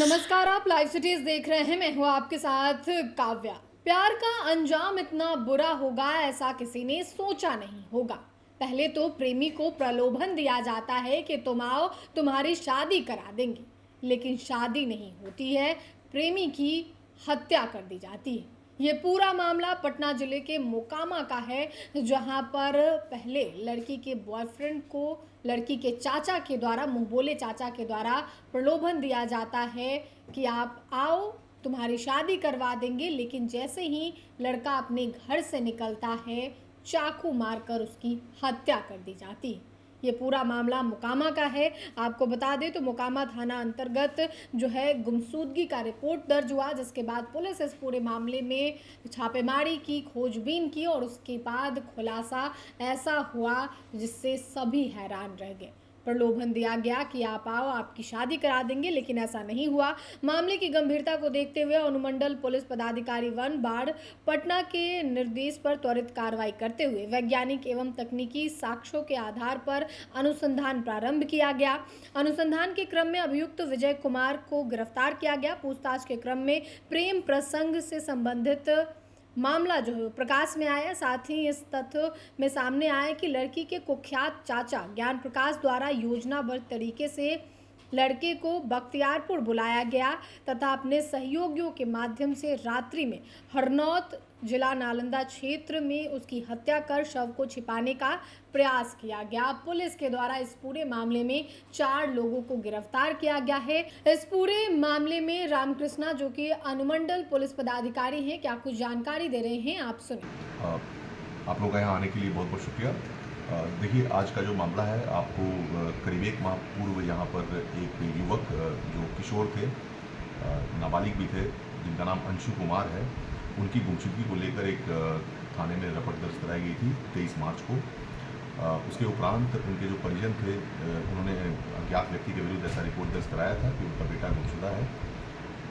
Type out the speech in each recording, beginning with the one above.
नमस्कार, आप live cities देख रहे हैं। मैं हूं आपके साथ काव्या। प्यार का अंजाम इतना बुरा होगा ऐसा किसी ने सोचा नहीं होगा। पहले तो प्रेमी को प्रलोभन दिया जाता है कि तुम आओ, तुम्हारी शादी करा देंगे, लेकिन शादी नहीं होती है, प्रेमी की हत्या कर दी जाती है। ये पूरा मामला पटना जिले के मोकामा का है, जहां पर पहले लड़की के बॉयफ्रेंड को लड़की के चाचा के द्वारा, मुंह बोले चाचा के द्वारा प्रलोभन दिया जाता है कि आप आओ, तुम्हारी शादी करवा देंगे, लेकिन जैसे ही लड़का अपने घर से निकलता है, चाकू मारकर उसकी हत्या कर दी जाती है। ये पूरा मामला मोकामा का है। आपको बता दें तो मोकामा थाना अंतर्गत जो है गुमशुदगी का रिपोर्ट दर्ज हुआ, जिसके बाद पुलिस इस पूरे मामले में छापेमारी की, खोजबीन की और उसके बाद खुलासा ऐसा हुआ जिससे सभी हैरान रह गए। प्रलोभन दिया गया कि आप आओ, आपकी शादी करा देंगे, लेकिन ऐसा नहीं हुआ। मामले की गंभीरता को देखते हुए अनुमंडल पुलिस पदाधिकारी वन बाढ़ पटना के निर्देश पर त्वरित कार्रवाई करते हुए वैज्ञानिक एवं तकनीकी साक्ष्यों के आधार पर अनुसंधान प्रारंभ किया गया। अनुसंधान के क्रम में अभियुक्त विजय कुमार को गिरफ्तार किया गया। पूछताछ के क्रम में प्रेम प्रसंग से संबंधित मामला जो है प्रकाश में आया। साथ ही इस तथ्य में सामने आया कि लड़की के कुख्यात चाचा ज्ञान प्रकाश द्वारा योजनाबद्ध तरीके से लड़के को बख्तियारपुर बुलाया गया तथा अपने सहयोगियों के माध्यम से रात्रि में हरनौत जिला नालंदा क्षेत्र में उसकी हत्या कर शव को छिपाने का प्रयास किया गया। पुलिस के द्वारा इस पूरे मामले में 4 लोगों को गिरफ्तार किया गया है। इस पूरे मामले में रामकृष्णा जो कि अनुमंडल पुलिस पदाधिकारी हैं, क्या कुछ जानकारी दे रहे हैं, आप सुनिए। आप लोगों का यहाँ आने के लिए बहुत बहुत शुक्रिया। देखिए, आज का जो मामला है, आपको करीब 1 माह पूर्व यहाँ पर एक युवक जो किशोर थे, नाबालिग भी थे, जिनका नाम अंशु कुमार है, उनकी गुमशुदगी को लेकर एक थाने में रिपोर्ट दर्ज कराई गई थी 23 मार्च को। उसके उपरांत उनके जो परिजन थे, उन्होंने अज्ञात व्यक्ति के विरुद्ध ऐसा रिपोर्ट दर्ज कराया था कि उनका बेटा गुमशुदा है।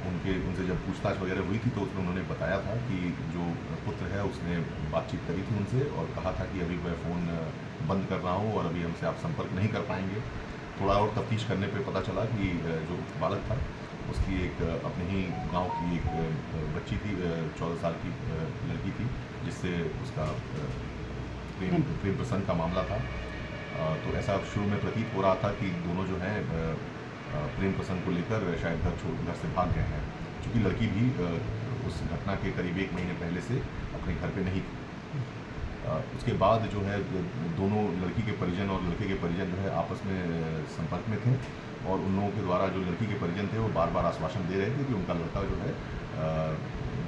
उनसे जब पूछताछ वगैरह हुई थी तो उसमें उन्होंने बताया था कि जो पुत्र है उसने बातचीत करी थी उनसे और कहा था कि अभी मैं फ़ोन बंद कर रहा हूँ और अभी हमसे आप संपर्क नहीं कर पाएंगे। थोड़ा और तफ्तीश करने पे पता चला कि जो बालक था उसकी एक अपने ही गांव की एक बच्ची थी, 14 साल की लड़की थी, जिससे उसका प्रेम प्रसंग का मामला था। तो ऐसा शुरू में प्रतीत हो रहा था कि दोनों जो हैं प्रेम प्रसंग को लेकर शायद घर से भाग गए हैं, क्योंकि लड़की भी उस घटना के करीब 1 महीने पहले से अपने घर पे नहीं थी। उसके बाद जो है दोनों लड़की के परिजन और लड़के के परिजन जो है आपस में संपर्क में थे और उन लोगों के द्वारा जो लड़की के परिजन थे वो बार बार आश्वासन दे रहे थे कि उनका लड़का जो है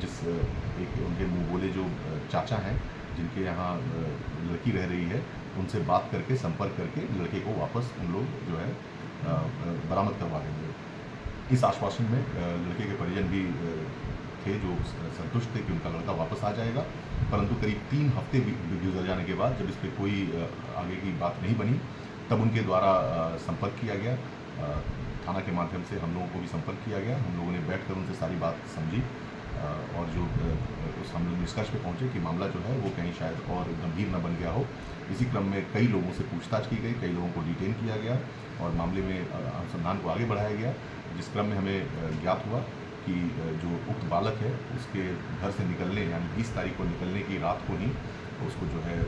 जिस एक उनके मुँह बोले जो चाचा हैं जिनके यहाँ लड़की रह रही है, उनसे बात करके संपर्क करके लड़के को वापस उन लोग जो है बरामद करवा देंगे। इस आश्वासन में लड़के के परिजन भी थे जो संतुष्ट थे कि उनका लड़का वापस आ जाएगा, परंतु करीब 3 हफ्ते गुजर जाने के बाद जब इस पर कोई आगे की बात नहीं बनी, तब उनके द्वारा संपर्क किया गया। थाना के माध्यम से हम लोगों को भी संपर्क किया गया। हम लोगों ने बैठकर उनसे सारी बात समझी और जो हम लोग निष्कर्ष पे पहुँचे कि मामला जो है वो कहीं शायद और गंभीर न बन गया हो। इसी क्रम में कई लोगों से पूछताछ की गई, कई लोगों को डिटेन किया गया और मामले में अनुसंधान को आगे बढ़ाया गया, जिस क्रम में हमें ज्ञात हुआ कि जो उक्त बालक है उसके घर से निकलने यानी 20 तारीख को निकलने की रात को ही उसको जो है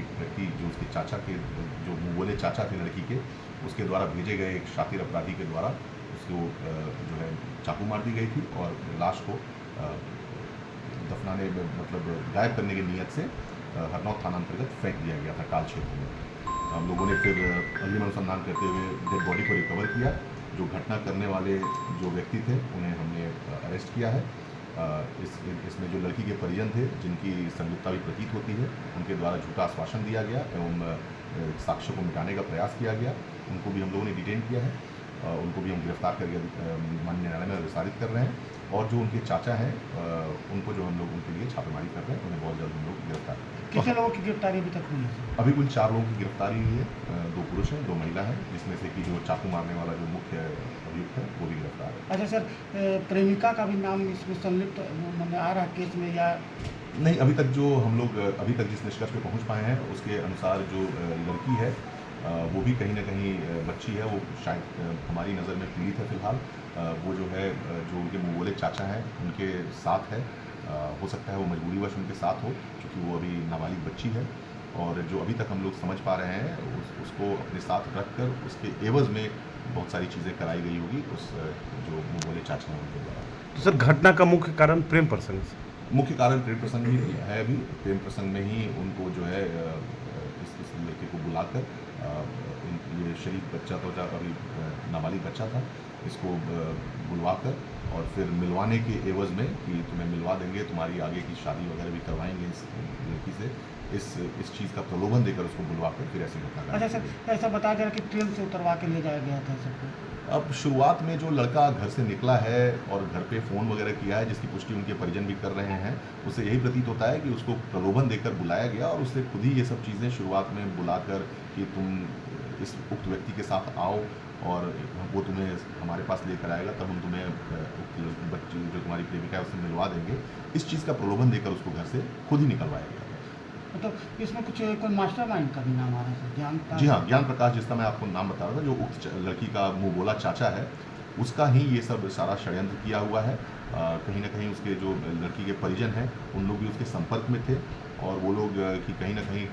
एक व्यक्ति जो उसके चाचा के जो मुँह बोले चाचा थे लड़की के, उसके द्वारा भेजे गए एक शातिर अपराधी के द्वारा उसको जो है चाकू मार दी गई थी और लाश को दफनाने मतलब गायब करने की नीयत से हरनौत थाना अंतर्गत फेंक दिया गया था काल क्षेत्र में। हम लोगों ने फिर अग्रिम अनुसंधान करते हुए डेड बॉडी को रिकवर किया। जो घटना करने वाले जो व्यक्ति थे उन्हें हमने अरेस्ट किया है। इसमें जो लड़की के परिजन थे जिनकी संलिप्तता भी प्रतीत होती है, उनके द्वारा झूठा आश्वासन दिया गया एवं साक्ष्यों को मिटाने का प्रयास किया गया, उनको भी हम लोगों ने डिटेन किया है। उनको भी हम गिरफ्तार करके माननीय न्यायालय में विस्तारित कर रहे हैं और जो उनके चाचा हैं उनको जो हम लोग उनके लिए छापेमारी कर रहे हैं, उन्हें बहुत जल्द हम लोग गिरफ्तार करेंगे। कितने लोगों की गिरफ्तारी अभी तक हुई है? अभी कुल 4 लोगों की गिरफ्तारी हुई है, 2 पुरुष हैं, 2 महिला हैं, जिसमें से कि जो चाकू मारने वाला जो मुख्य अभियुक्त है वो भी गिरफ्तार है। अच्छा सर, प्रेमिका का भी नाम इसमें संलिप्त मैंने आ रहा केस में या नहीं? अभी तक जो हम लोग अभी तक जिस निष्कर्ष पे पहुंच पाए हैं उसके अनुसार जो लड़की है वो भी कहीं ना कहीं बच्ची है, वो शायद हमारी नज़र में पीड़ित है फिलहाल। वो जो है जो उनके मुँह बोले चाचा हैं उनके साथ है। हो सकता है वो मजबूरीवश उनके साथ हो, क्योंकि वो अभी नाबालिग बच्ची है। और जो अभी तक हम लोग समझ पा रहे हैं उसको अपने साथ रख कर उसके एवज़ में बहुत सारी चीज़ें कराई गई होगी उस जो मुँह बोले चाचा हैं उनके द्वारा। तो सर घटना का मुख्य कारण प्रेम प्रसंग से? मुख्य कारण प्रेम प्रसंग ही है। अभी प्रेम प्रसंग में ही उनको जो है इस लड़के को बुलाकर ये शरीफ बच्चा तो अभी नाबालिग बच्चा था, इसको बुलवाकर और फिर मिलवाने के एवज़ में कि तुम्हें मिलवा देंगे, तुम्हारी आगे की शादी वगैरह भी करवाएंगे इस लड़की से, इस चीज़ का प्रलोभन देकर उसको बुलवाकर फिर ऐसी घटना। अच्छा सर, ऐसा बताया जा रहा है कि ट्रेन से उतरवा के ले जाया गया था सबको। अब शुरुआत में जो लड़का घर से निकला है और घर पे फ़ोन वगैरह किया है, जिसकी पुष्टि उनके परिजन भी कर रहे हैं, उससे यही प्रतीत होता है कि उसको प्रलोभन देकर बुलाया गया और उससे खुद ही ये सब चीज़ें शुरुआत में बुलाकर कि तुम इस उक्त व्यक्ति के साथ आओ और वो तुम्हें हमारे पास लेकर आएगा, तब हम तुम्हें उक्त बच्ची जो तुम्हारी प्रेमिका है उससे मिलवा देंगे। इस चीज़ का प्रलोभन देकर उसको घर से खुद ही निकलवाया गया। मतलब इसमें कुछ कोई मास्टरमाइंड का भी नाम आ रहा है ज्ञान? जी हाँ, ज्ञान प्रकाश जिसका मैं आपको नाम बता रहा था, जो उक्त लड़की का मुँह बोला चाचा है, उसका ही ये सब सारा षड्यंत्र किया हुआ है। कहीं न कहीं उसके जो लड़की के परिजन हैं, उन लोग भी उसके संपर्क में थे और वो लोग कि कहीं न कहीं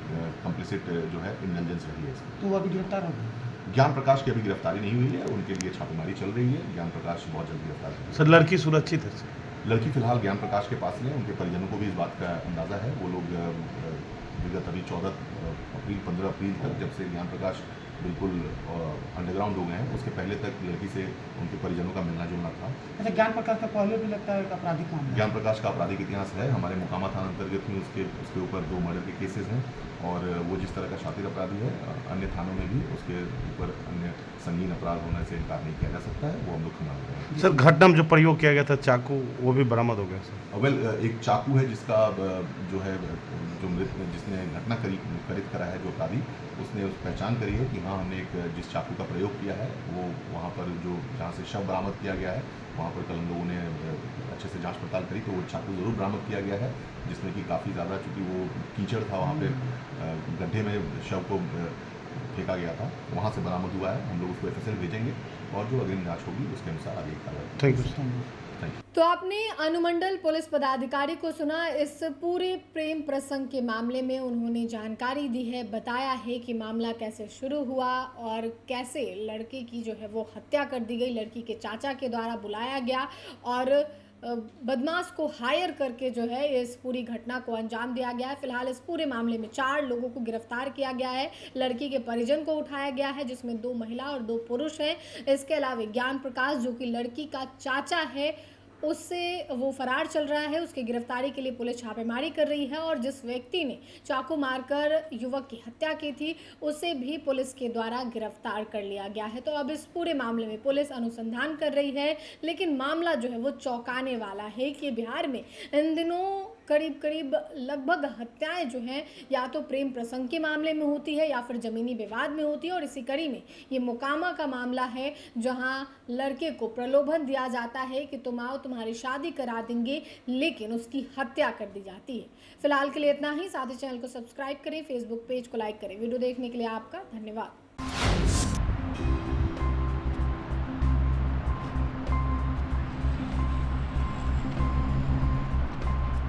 कम्प्लिसिट जो है इंटेलिजेंस रही है इसमें। तो वो अभी गिरफ्तार हो गए? ज्ञान प्रकाश की अभी गिरफ्तारी नहीं हुई है, उनके लिए छापेमारी चल रही है। ज्ञान प्रकाश बहुत जल्द गिरफ्तार होंगे। सर लड़की सुरक्षित है सर? लड़की फिलहाल ज्ञान प्रकाश के पास में है, उनके परिजनों को भी इस बात का अंदाज़ा है। वो लोग विगत अभी 15 अप्रैल तक, जब से ज्ञान प्रकाश बिल्कुल अंडरग्राउंड हो गए हैं, उसके पहले तक लड़की से उनके परिजनों का मिलना जुलना था। अच्छा, ज्ञान प्रकाश का पहले भी लगता है एक आपराधिक मामला? ज्ञान प्रकाश का आपराधिक इतिहास है, हमारे मोकामा थाना अंतर्गत में उसके ऊपर 2 मर्डर के केसेस हैं और वो जिस तरह का शातिर अपराधी है, अन्य थानों में भी उसके ऊपर अन्य संगीन अपराध होने से इनकार नहीं किया जा सकता है। वो हम लोग खंगाल रहे हैं। सर घटना में जो प्रयोग किया गया था चाकू, वो भी बरामद हो गया सर? वेल, एक चाकू है जिसका जो है जो जिसने घटना करित करा है, जो अपराधी, उसने उस पहचान करी है कि हाँ, हमने जिस चाकू का प्रयोग किया है वो वहाँ पर जहाँ से शव बरामद किया गया है, वहाँ पर कल हम लोगों ने अच्छे से जांच पड़ताल करी तो वो चाकू ज़रूर बरामद किया गया है, जिसमें कि काफ़ी ज़्यादा, चूँकि वो कीचड़ था वहाँ पे, गड्ढे में शव को फेंका गया था, वहाँ से बरामद हुआ है। हम लोग उसको FSL भेजेंगे और जो अग्रिम जाँच होगी उसके अनुसार आगे कार्रवाई। Thank you sir. तो आपने अनुमंडल पुलिस पदाधिकारी को सुना। इस पूरे प्रेम प्रसंग के मामले में उन्होंने जानकारी दी है, बताया है कि मामला कैसे शुरू हुआ और कैसे लड़के की जो है वो हत्या कर दी गई, लड़की के चाचा के द्वारा बुलाया गया और बदमाश को हायर करके जो है इस पूरी घटना को अंजाम दिया गया है। फिलहाल इस पूरे मामले में 4 लोगों को गिरफ्तार किया गया है। लड़की के परिजन को उठाया गया है, जिसमें 2 महिला और 2 पुरुष हैं। इसके अलावा ज्ञान प्रकाश, जो कि लड़की का चाचा है, उससे वो फरार चल रहा है। उसकी गिरफ्तारी के लिए पुलिस छापेमारी कर रही है और जिस व्यक्ति ने चाकू मारकर युवक की हत्या की थी, उसे भी पुलिस के द्वारा गिरफ्तार कर लिया गया है। तो अब इस पूरे मामले में पुलिस अनुसंधान कर रही है, लेकिन मामला जो है वो चौंकाने वाला है कि बिहार में इन दिनों करीब लगभग हत्याएं जो हैं या तो प्रेम प्रसंग के मामले में होती है या फिर ज़मीनी विवाद में होती है। और इसी कड़ी में ये मोकामा का मामला है, जहां लड़के को प्रलोभन दिया जाता है कि तुम आओ, तुम्हारी शादी करा देंगे, लेकिन उसकी हत्या कर दी जाती है। फिलहाल के लिए इतना ही। साथ ही चैनल को सब्सक्राइब करें, फेसबुक पेज को लाइक करें। वीडियो देखने के लिए आपका धन्यवाद।